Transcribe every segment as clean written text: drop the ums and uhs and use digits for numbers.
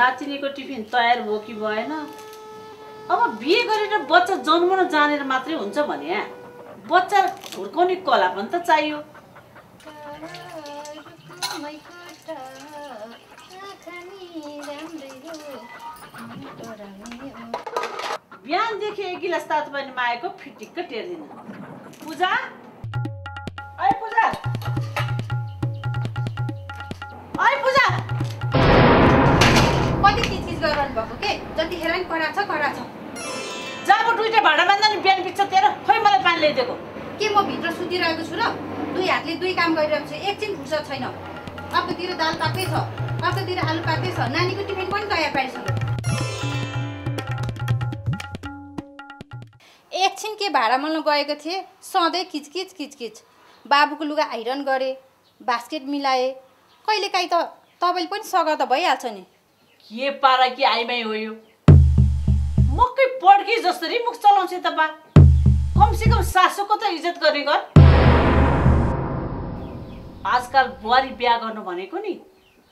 नातिनीको टिफिन तयार भयो कि भएन? अब बिहे गरेर बच्चा जन्मन जानेर मात्रै हुन्छ भने बच्चा हुर्काउने कला पनि त चाहियो। बिहानदेखि एक गिलास तातो पानी मागेको फिटिक्क टेर्दिन। पूजा, ऐ पूजा, ऐ पूजा, कति चिज गरिरहनु भएको के? जतिखेर नि कराछ कराछ। जब दुईटा भाँडा मान्दा नि बिहान बिच्छ तेरो खोइ मलाई पानी ल्याइदिएको। के म भित्र सुतिरहेको छु र? दुई हातले दुई काम गरिरहेको छु, एकछिन फुर्सद छैन। अर्कोतिर दाल पाक्दै छ, अर्कोतिर आलु पाक्दै छ, नानीको टिफिन पनि तयार पारिसक्यो। एकछिन के भाँडा मोल्न गएको थिएँ, सधैँ किचकिच किचकिच। बाबुको लुगा आइरन गरेँ, बास्केट मिलाएँ। कहिलेकाहीँ त तपाईँले पनि सघाउ त भइहाल्छ नि। के पारा कि आइमाई हो यो? मकै पड्की जसरी मुख चलाउँछ त बा। कमसेकम सासूको त इज्जत गर्ने गर। आजकल बुहारी बिहा गर्नु भनेको नि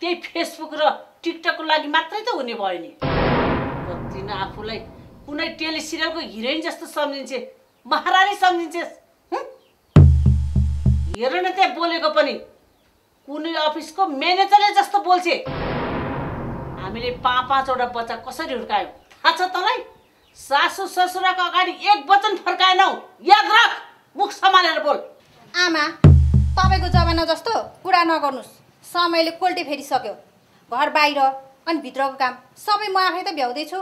त्यही फेसबुक र टिकटकको लागि मात्रै त हुने भयो नि। कति न आफूलाई कुनै टेली सिरियलको हिरोइन जस्तो सम्झिन्छे, महारानी सम्झिन्छेस्। हेर न त्यहाँ बोलेको पनि कुनै अफिसको म्यानेजरले जस्तो बोल्छे। हामीले 5-5वटा बच्चा कसरी हुर्कायौँ थाहा छ तँलाई? सासू ससुराको अगाडि एक वचन फर्काएनौ, याद राख। मुख सम्हालेर बोल। आमा, तपाईँको जमाना जस्तो कुरा नगर्नुहोस्। समयले कोल्टे फेरिसक्यो। घर बाहिर अनि भित्रको काम सबै म आफै त भ्याउँदैछु।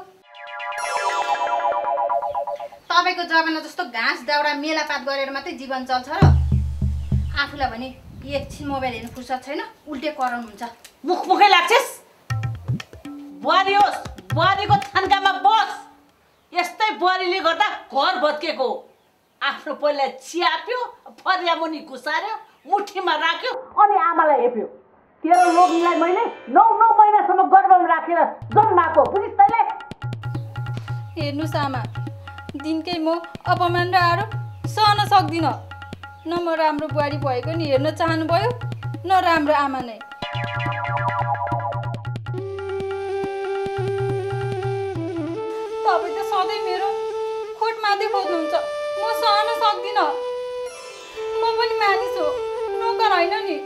तपाईँको जमाना जस्तो घाँस दाउरा मेलापात गरेर मात्रै जीवन चल्छ र? आफूलाई भने एकछिन मोबाइल हेर्नु फुर्सद छैन, उल्टे कराउनुहुन्छ। मुखै लाग्छेस्। बुहारी होस्, बुहारीको थान्कामा बस। यस्तै बुहारीले गर्दा घर भत्केको। आफ्नो पहिला चियाप्यो, फरिया मुनि घुसार्यो, मुठीमा राख्यो अनि आमालाई हेप्यो। तेरो लोग्नेलाई मैले 9 महिनासम्म गर्भमा राखेर जन्माएको, बुझिस् तैँले? हेर्नुहोस् आमा, दिनकै म अपमान र आरोप सहन सक्दिनँ। न म राम्रो बुहारी भएको नि हेर्न चाहनुभयो, न राम्रो आमा नै। तपाईँ त सधैँ मेरो खोट माथि खोज्नुहुन्छ। म सहन सक्दिनँ। म पनि मानिस हो, नोकर होइन नि।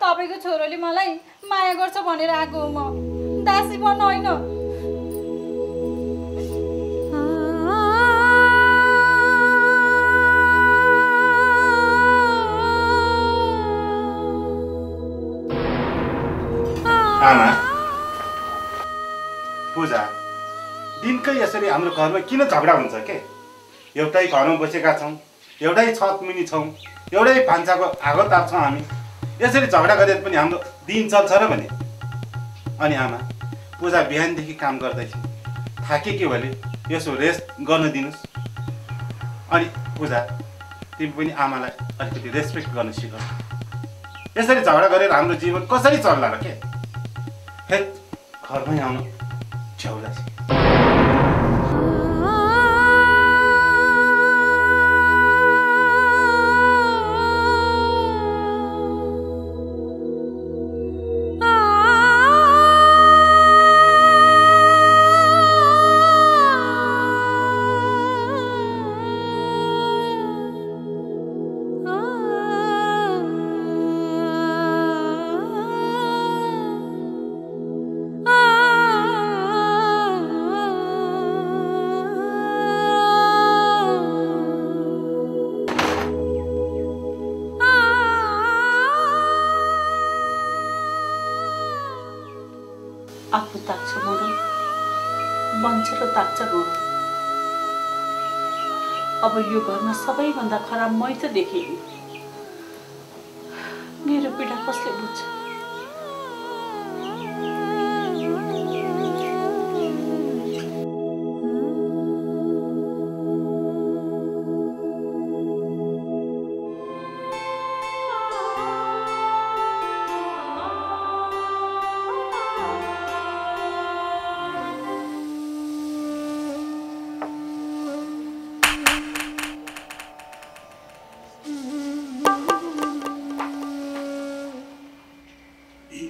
तपाईँको छोरोले मलाई माया गर्छ भनेर आएको हो, म दासी बन्न होइन। आमा, पूजा, दिनकै यसरी हाम्रो घरमा किन झगडा हुन्छ के? एउटै घरमा बसेका छौँ, एउटै छत मुनि छौँ, एउटै भान्साको आगो ताप्छौँ हामी। यसरी झगडा गरेर पनि हाम्रो दिन चल्छ र भने? अनि आमा, पूजा बिहानदेखि काम गर्दैछ, थाके के भने यसो रेस्ट गर्न दिनुहोस्। अनि पूजा, तिमी पनि आमालाई अलिकति रेस्पेक्ट गर्न सिक। यसरी झगडा गरेर हाम्रो जीवन कसरी चल्ला र के? हेत घरमै आउनु छेउदा छ। आफू ताक्छ मरौँ, बन्छ र ताक्छ गरौँ। अब यो घरमा सबैभन्दा खराब मै त देखेँ। मेरो पीडा कसले बुझ्छ?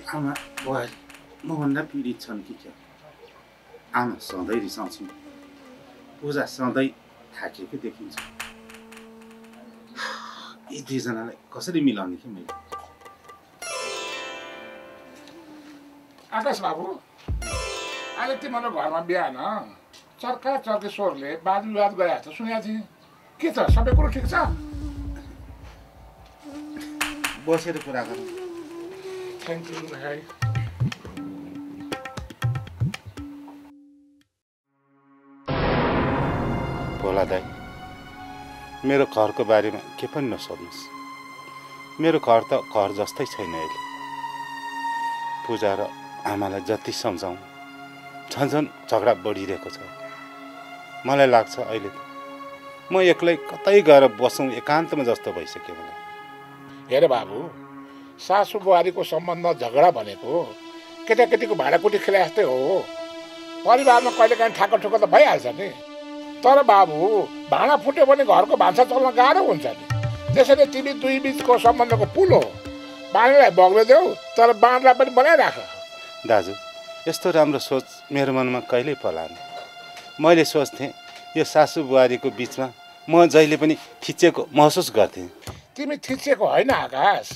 आमा, बुहारी, मभन्दा पीडित छन् कि क्या? आमा सधैँ रिसाउँछिन्, पूजा सधैँ थाकेको देखिन्छ। यी दुईजनालाई कसरी मिलाउने कि मैले? आकाश बाबु, आज तिम्रो घरमा बिहान चर्का चर्की स्वरले वाद विवाद गरे जस्तो सुनेको थिएँ। के छ, सबै कुरो ठिक छ? बसेर कुरा गरौँ। थ्याङ्क यू भाइ। भोला दाइ, मेरो घरको बारेमा के पनि नसोध्नुहोस्। मेरो घर त घर जस्तै छैन अहिले। पूजा र आमालाई जति सम्झाउँ झन् झगडा बढिरहेको छ। मलाई लाग्छ अहिले त म एक्लै कतै गएर बसौँ एकान्तमा जस्तो भइसक्यो मलाई। हेर बाबु, सासु बुहारीको सम्बन्ध झगडा भनेको केटाकेटीको भाँडाकुटी खेले जस्तै हो। परिवारमा कहिलेकाहीँ ठाकुर ठुक्कर त भइहाल्छ नि। तर बाबु, भाँडा फुट्यो भने घरको भान्सा चल्न गाह्रो हुन्छ नि। त्यसैले तिमी दुई बिचको सम्बन्धको पुल हो। बाँड्नेलाई बग्लिदेऊ, तर बाँड्ला पनि बनाइराख। दाजु, यस्तो राम्रो सोच मेरो मनमा कहिल्यै पलाएन। मैले सोच्थेँ यो सासु बुहारीको बिचमा म जहिले पनि थिचेको महसुस गर्थेँ। तिमी थिचेको होइन आकाश,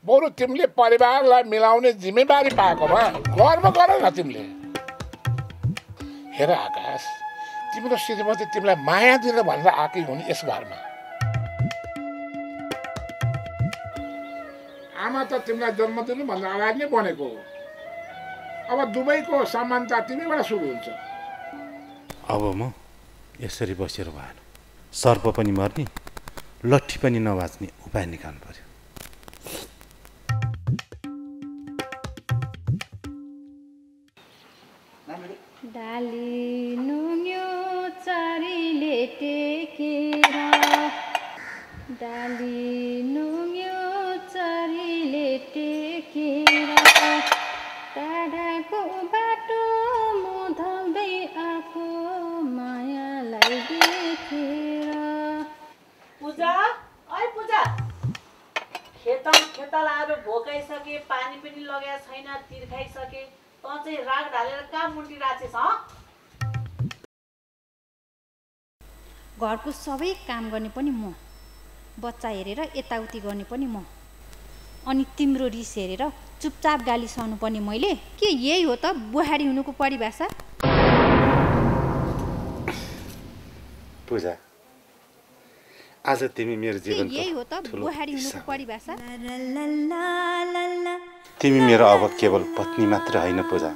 बरु तिमीले परिवारलाई मिलाउने जिम्मेवारी पाएकोमा गर्व गर न तिमीले। हेर आकाश, तिम्रो श्रीमती तिमीलाई माया दिन भनेर आएकै हुन् यस घरमा। आमा त तिमीलाई जन्म दिनुभन्दा अगाडि नै बनेको हो। अब दुवैको समानता तिमीबाट सुरु हुन्छ। अब म यसरी बसेर भएन। सर्प पनि मर्ने, लट्ठी पनि नबाच्ने उपाय निकाल्नु पर्यो। डाली नुङ्यो चारीले टेकेर, डाली नुङ्यो चारीले टेकेर, टाढाको बाटो मोधल्दै आएको मायालाई देखेर। पूजा, ओइ पूजा, खेतल आएर भोकाइसके, पानी पनि लगाएको छैन, तिर्खाइसके। त चाहिँ राग ढालेर कहाँ मुन्टी राखेछ? घरको सबै काम गर्ने पनि म, बच्चा हेरेर यताउति गर्ने पनि म, अनि तिम्रो रिस हेरेर चुपचाप गाली सहनु पर्ने मैले। के यही हो त बुहारी हुनुको परिभाषा? पूजा, आज तिमी मेरो जीवनको यही हो त बुहारी हुनुको परिभाषा? तिमी मेरो अब केवल पत्नी मात्र होइन पूजा,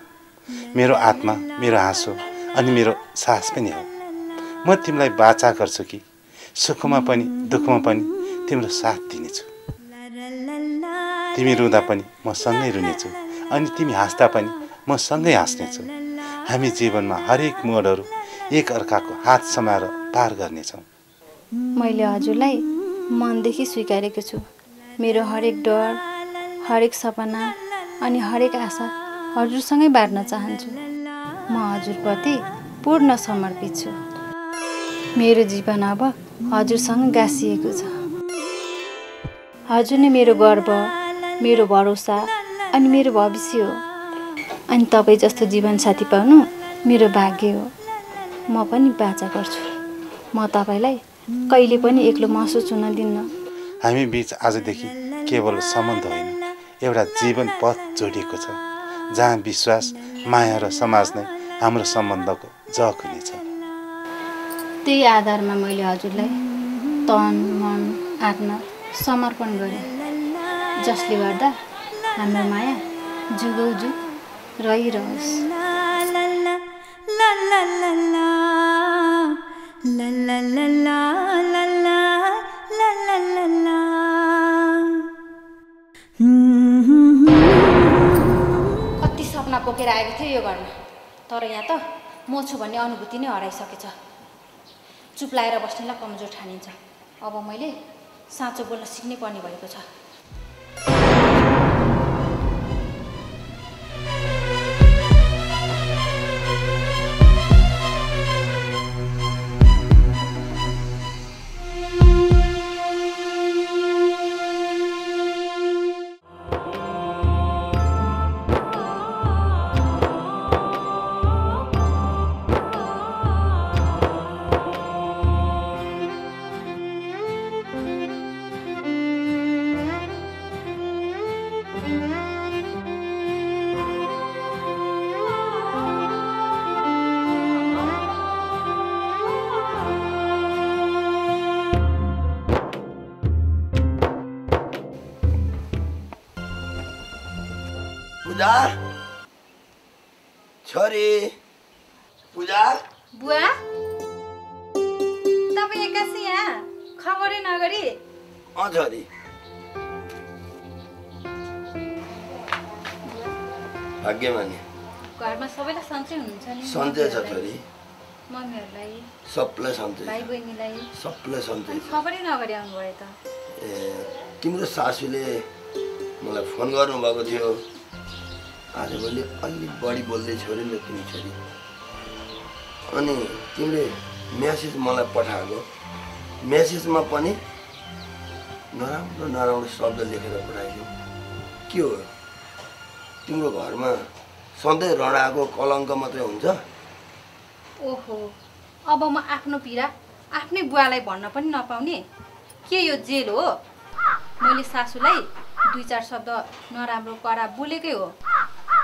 मेरो आत्मा, मेरो हाँसो अनि मेरो सास पनि हो। म तिमीलाई बाचा गर्छु कि सुखमा पनि दुःखमा पनि तिम्रो साथ दिनेछु। तिमी रुँदा पनि म सँगै रुनेछु अनि तिमी हाँस्दा पनि म सँगै हाँस्नेछु। हामी जीवनमा हरेक मोडहरू एक अर्काको हात समाएर पार गर्नेछौँ। मैले हजुरलाई मनदेखि स्वीकारेको छु। मेरो हरेक डर, हरेक सपना अनि हरेक आशा हजुरसँगै बाँड्न चाहन्छु। म हजुरप्रति पूर्ण समर्पित छु। मेरो जीवन अब हजुरसँग गाँसिएको छ। हजुर नै मेरो गर्व, मेरो भरोसा अनि मेरो भविष्य हो। अनि तपाईँ जस्तो जीवनसाथी पाउनु मेरो भाग्य हो। म पनि बाचा गर्छु। म तपाईँलाई कहिले पनि एक्लो महसुस हुन दिन्न। हामी बीच आजदेखि केवल सम्बन्ध होइन, एउटा जीवन पथ जोडिएको छ, जहाँ विश्वास, माया र समाज नै हाम्रो सम्बन्धको जग हुनेछ। त्यही आधारमा मैले हजुरलाई तन, मन, आत्मा समर्पण गरेँ, जसले गर्दा हाम्रो माया जुगौजुग रहिरहोस्। कति सपना बोकेर आएको थियो यो घरमा, तर यहाँ त म छु भन्ने अनुभूति नै हराइसकेछ। चुप लाएर बस्नेलाई कमजोर ठानिन्छ। अब मैले साँचो बोल्न सिक्नै पर्ने भएको छ। पूजा छोरी पूजा बुवा तपाईँ एक्कासी यहाँ खबरै नगरी छोरी भाग्यमानी घरमा सबैलाई सन्चै हुनुहुन्छ नि सन्चै छ छोरी मम्मीहरूलाई सबलाई सन्चै भाइ बहिनीलाई सबलाई सन्चै छ खबरै नगरी आउनुभयो त ए तिम्रो सासूले मलाई फोन गर्नुभएको थियो आजभोलि अलि बढी बोल्दै छोरी नि तिमी छोरी अनि तिमीले मेसेज मलाई पठाएको मेसेजमा पनि नराम्रो नराम्रो शब्द लेखेर पठाइदियो के हो तिम्रो घरमा सधैँ रडाको कलङ्क मात्रै हुन्छ ओहो अब म आफ्नो पीडा आफ्नै बुवालाई भन्न पनि नपाउने के यो जेल हो मैले सासूलाई 2-4 शब्द नराम्रो कडा बोलेकै हो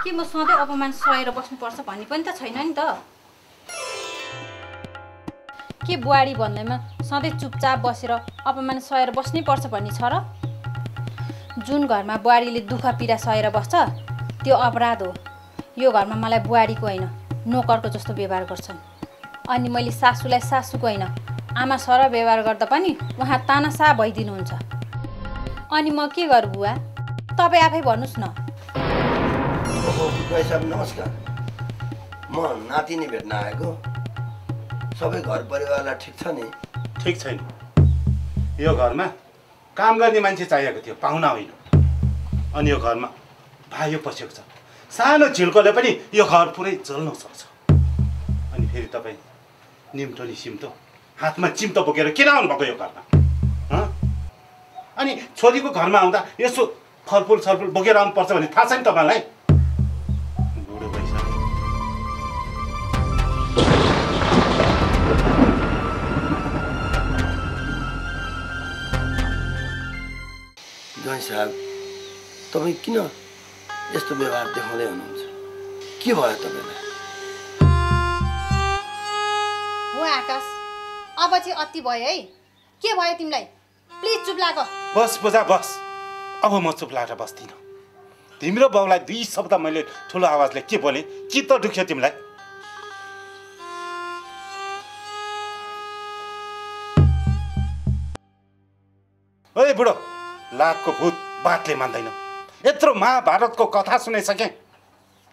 के म सधैँ अपमान सहेर बस्नुपर्छ भन्ने पनि त छैन नि त के बुहारी भन्दैमा सधैँ चुपचाप बसेर अपमान सहेर बस्नै पर्छ भन्ने छ र जुन घरमा बुहारीले दुःख पीडा सहेर बस्छ त्यो अपराध हो यो घरमा मलाई बुहारीको होइन नोकरको जस्तो व्यवहार गर्छन् अनि मैले सासूलाई सासूको होइन आमा सर व्यवहार गर्दा पनि उहाँ तानासा भइदिनुहुन्छ अनि म के गरौँ बुवा तपाईँ आफै भन्नुहोस् न ओहो भाइ साहब नमस्कार म नातिनी भेट्न आएको सबै घर परिवारलाई ठिक छ नि ठिक छैन यो घरमा काम गर्ने मान्छे चाहिएको थियो पाहुना होइन अनि यो घरमा भाइयो पसेको छ सानो झिल्कोले पनि यो घर पुरै जल्न सक्छ अनि फेरि तपाईँ निम्तो नि सिम्तो हातमा चिम्तो बोकेर किन आउनुभएको यो घरमा अनि छोरीको घरमा आउँदा यसो फलफुल सलफुल बोकेर आउनुपर्छ भन्ने थाहा छ नि तपाईँलाई बुढो भइसक्यो जय साहब तपाईँ किन यस्तो व्यवहार देखाउँदै हुनुहुन्छ के भयो तपाईँलाई हो आकाश अब चाहिँ अति भयो है के भयो तिमीलाई प्लिज चुप लाग बस पूजा बस अब म चुप लागेर बस्दिनँ तिम्रो बाउलाई 2 शब्द मैले ठुलो आवाजले के बोले चित्त दुख्यो तिमीलाई ओए बुढो लातको भूत बातले मान्दैन यत्रो महाभारतको कथा सुनाइसके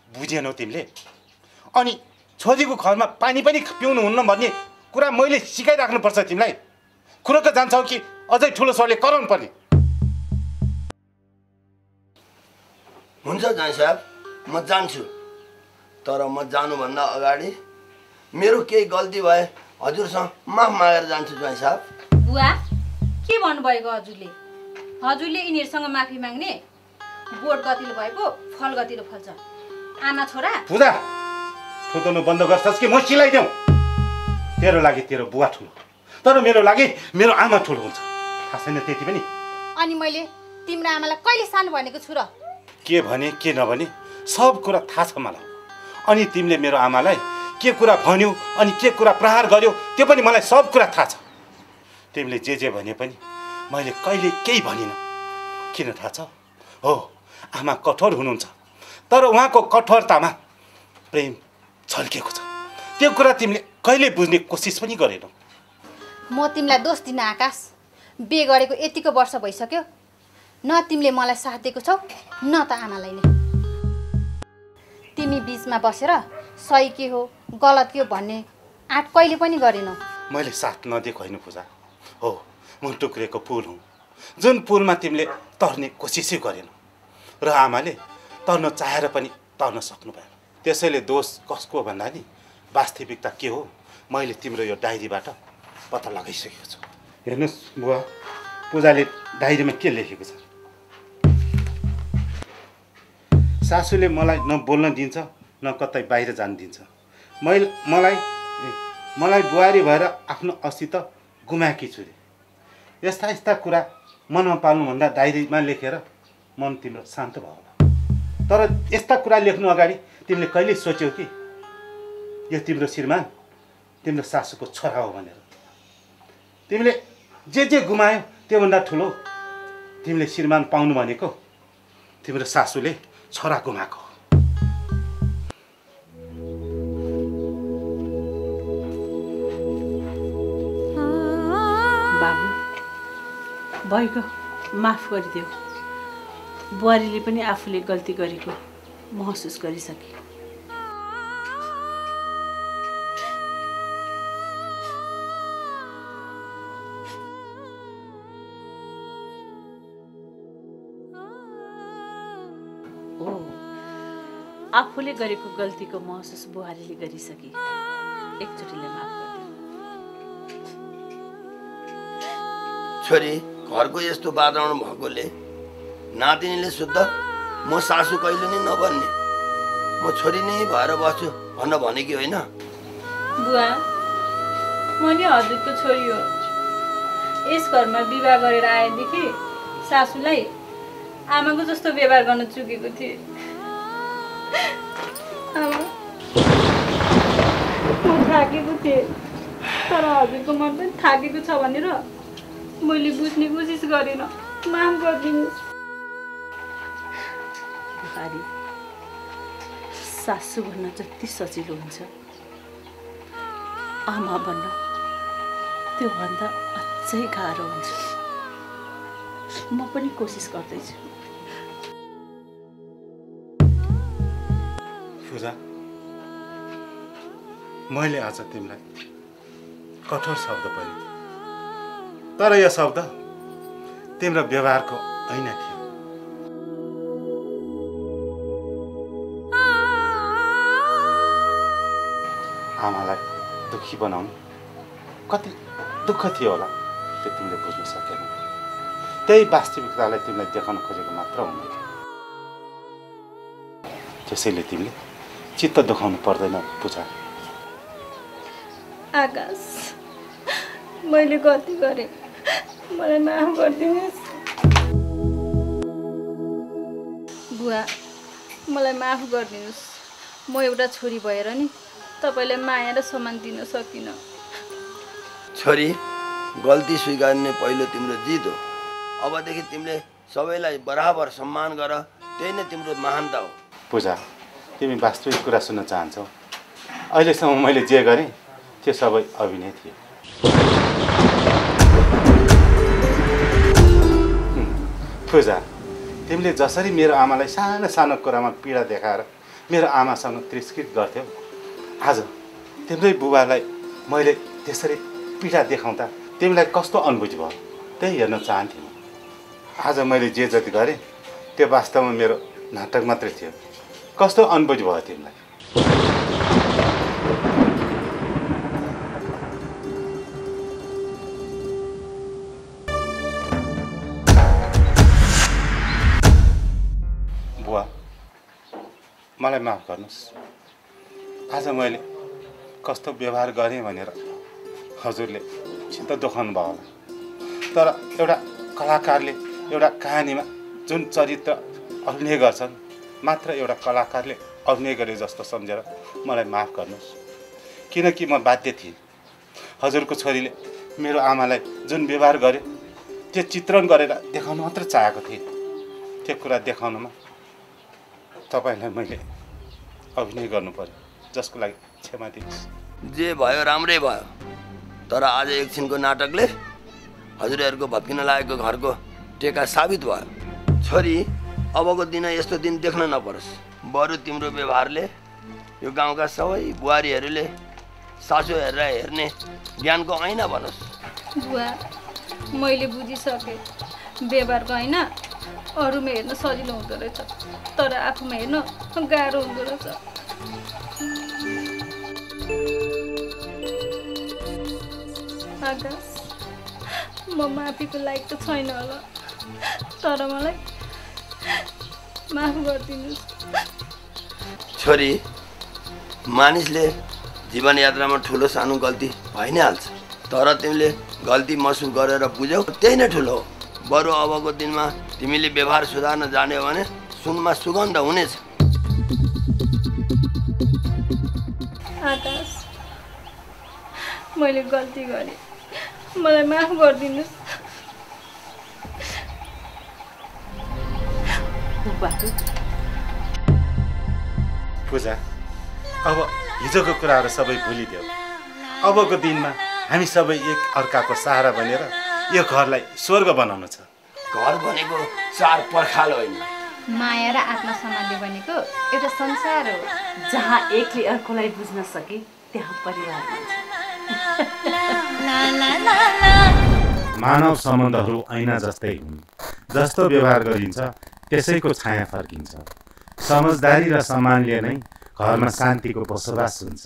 बुझेनौ तिमीले अनि छोरीको घरमा पानी पनि पिउनु हुन्न भन्ने कुरा मैले सिकाइराख्नुपर्छ तिमीलाई कुरोको जान्छौ कि अझै ठुलो स्वरले कराउनु पर्ने हुन्छ जय साहब म जान्छु तर म जानुभन्दा अगाडि मेरो केही गल्ती भए हजुरसँग माफ मागेर जान्छु जय साहब बुवा के भन्नुभएको हजुरले यिनीहरूसँग माफी माग्ने बोट गतिलो भएको फल गतिलो फल्छ आमा छोरा पूजा थुतोनु बन्द गर्छस् कि म सिलाइदेऊ तेरो लागि तेरो बुवा ठुलो तर मेरो लागि मेरो आमा ठुलो हुन्छ थाहा छैन त्यति पनि अनि मैले तिम्रो आमालाई कहिले सानो भनेको छु र के भने के नभने सब कुरा थाहा छ मलाई अनि तिमीले मेरो आमालाई के कुरा भन्यौ अनि के कुरा प्रहार गर्यो त्यो पनि मलाई सब कुरा थाहा छ तिमीले जे भने पनि मैले कहिले केही भनिनँ किन थाहा छ हो आमा कठोर हुनुहुन्छ तर उहाँको कठोरतामा प्रेम छल्किएको छ त्यो कुरा तिमीले कहिले बुझ्ने कोसिस पनि गरेनौ म तिमीलाई दोष दिन आकाश बे गरेको यतिको वर्ष भइसक्यो न तिमीले मलाई साथ दिएको छौ न त आमालाई नै तिमी बीचमा बसेर सही के हो गलत के हो भन्ने आँट कहिले पनि गरेनौ मैले साथ नदिएको होइन पूजा हो म टुक्रेको पुल हुँ जुन पुलमा तिमीले तर्ने कोसिसै गरेनौ र आमाले तर्न चाहेर पनि तर्न सक्नु भएन त्यसैले दोष कसको भन्दा नि वास्तविकता के हो मैले तिम्रो यो डायरीबाट पत्ता लगाइसकेको छु हेर्नुहोस् बुवा पूजाले डायरीमा के लेखेको छ सासूले मलाई न बोल्न दिन्छ न कतै बाहिर जान दिन्छ मलाई बुहारी भएर आफ्नो अस्तित्व गुमाएकी छु रे यस्ता कुरा मनमा पाल्नुभन्दा डायरीमा लेखेर मन तिम्रो शान्त भयो होला तर यस्ता कुरा लेख्नु अगाडि तिमीले कहिले सोच्यौ कि यो तिम्रो श्रीमान तिम्रो सासूको छोरा हो भनेर तिमीले जे गुमायो त्योभन्दा ठुलो तिमीले श्रीमान पाउनु भनेको तिम्रो सासूले छोरा गुमाएको हो भएको माफ गरिदेऊ। बुहारीले पनि आफूले गल्ती गरेको महसुस गरिसके। आफूले गरेको गल्तीको महसुस बुहारीले गरिसके। एकचोटिले माफ गरिदिनु। छोरी, घरको यस्तो वातावरण भएकोले नातिनीले शुद्ध म सासू कहिले नै नबन्ने, म छोरी नै भएर बस्छु भन्न भनेकी होइन। बुवा, म नि हजुरको छोरी हो। यस घरमा विवाह गरेर आएदेखि सासूलाई आमाको जस्तो व्यवहार गर्न चुकेको थिएँ। आमा, म थाकेको थिएँ, तर हजुरको मन पनि थाकेको छ भनेर मैले बुझ्ने कोसिस गरिनँ। माफ गरिदिनुहोस्। बुहारी, सासू भन्न जति सजिलो हुन्छ आमा भन्न त्योभन्दा अझै गाह्रो हुन्छ। म पनि कोसिस गर्दैछु। पूजा, मैले आज तिमीलाई कठोर शब्द परे, तर यो शब्द तिम्रो व्यवहारको ऐना थियो। आमालाई दुखी बनाउनु कति दुःख थियो होला त्यो तिमीले बुझ्न सकेनौ। त्यही वास्तविकतालाई तिमीलाई देखाउन खोजेको मात्र हुँदैन। त्यसैले तिमीले चित्त दुखाउनु पर्दैन पूजा। आकाश, मैले गल्ती गरेँ, मलाई माफ गरिदिनुहोस्। बुवा, मलाई माफ गरिदिनुहोस्। म एउटा छोरी भएर नि तपाईँलाई माया र सम्मान दिन सकिनँ। छोरी, गल्ती स्वीकार्ने पहिलो तिम्रो जित हो। अबदेखि तिमीले सबैलाई बराबर सम्मान गर, त्यही नै तिम्रो महानता हो। पूजा, तिमी वास्तविक कुरा सुन्न चाहन्छौ? अहिलेसम्म मैले जे गरेँ त्यो सबै अभिनय थियो। पूजा, तिमीले जसरी मेरो आमालाई सानो सानो कुरामा पीडा देखाएर मेरो आमासँग तिरस्कृत गर्थ्यौ, आज तिम्रै बुबालाई मैले त्यसरी पीडा देखाउँदा तिमीलाई कस्तो अनुभूति भयो त्यही हेर्न चाहन्थेँ। आज मैले जे जति गरेँ त्यो वास्तवमा मेरो नाटक मात्रै थियो। कस्तो अनुभूति भयो तिमीलाई? बुवा, मलाई माफ गर्नुहोस्। आज मैले कस्तो व्यवहार गरेँ भनेर हजुरले चित्त दुखाउनु भयो होला। तर एउटा कलाकारले एउटा कहानीमा जुन चरित्र अभिनय गर्छन्, मात्र एउटा कलाकारले अभिनय गरे जस्तो सम्झेर मलाई माफ गर्नुहोस्। किनकि म बाध्य थिएँ। हजुरको छोरीले मेरो आमालाई जुन व्यवहार गर्यो त्यो चित्रण गरेर देखाउनु मात्र चाहेको थिएँ। त्यो कुरा देखाउनमा तपाईँलाई मैले अभिनय गर्नु पर्यो, जसको लागि क्षमा दिनुहोस्। जे भयो राम्रै भयो, तर आज एकछिनको नाटकले हजुरहरूको भत्किन लागेको घरको टेका साबित भयो। छोरी, अबको दिन यस्तो दिन देख्न नपरोस्। बरु तिम्रो व्यवहारले यो गाउँका सबै बुहारीहरूले सासू हेरेर हेर्ने ज्ञानको ऐना बनोस्। बुवा, मैले बुझिसकेँ। व्यवहारको ऐना अरूमा हेर्न सजिलो हुँदो रहेछ, तर आफूमा हेर्न गाह्रो हुँदो रहेछ। आकाश, म माफीको लायक त छैन होला, तर मलाई माफ गरिदिनुहोस्। छोरी, मानिसले जीवन यात्रामा ठुलो सानो गल्ती भइ नै हाल्छ, तर तिमीले गल्ती महसुस गरेर बुझ्यौ त्यही नै ठुलो हो। बरु अबको दिनमा तिमीले व्यवहार सुधार्न जान्यौ भने सुनमा सुगन्ध हुनेछ। आकाश, मैले गल्ती गरेँ, मलाई माफ गरिदिनुहोस्। पूजा, अब हिजोको कुराहरू सबै भुलिदेऊ। अबको दिनमा हामी सबै एक अर्काको सहारा बनेर यो घरलाई स्वर्ग बनाउनु छ। घर भनेको चार पर्खाल होइन, माया र आत्मसम्मानले बनेको एउटा संसार हो। जहाँ एकले अर्कोलाई बुझ्न सके त्यहाँ परिवार हुन्छ। मानव सम्बन्धहरू ऐना जस्तै हुन्, जस्तो व्यवहार गरिन्छ त्यसैको छाया फर्किन्छ। समझदारी र सम्मानले नै घरमा शान्तिको बसोबास हुन्छ।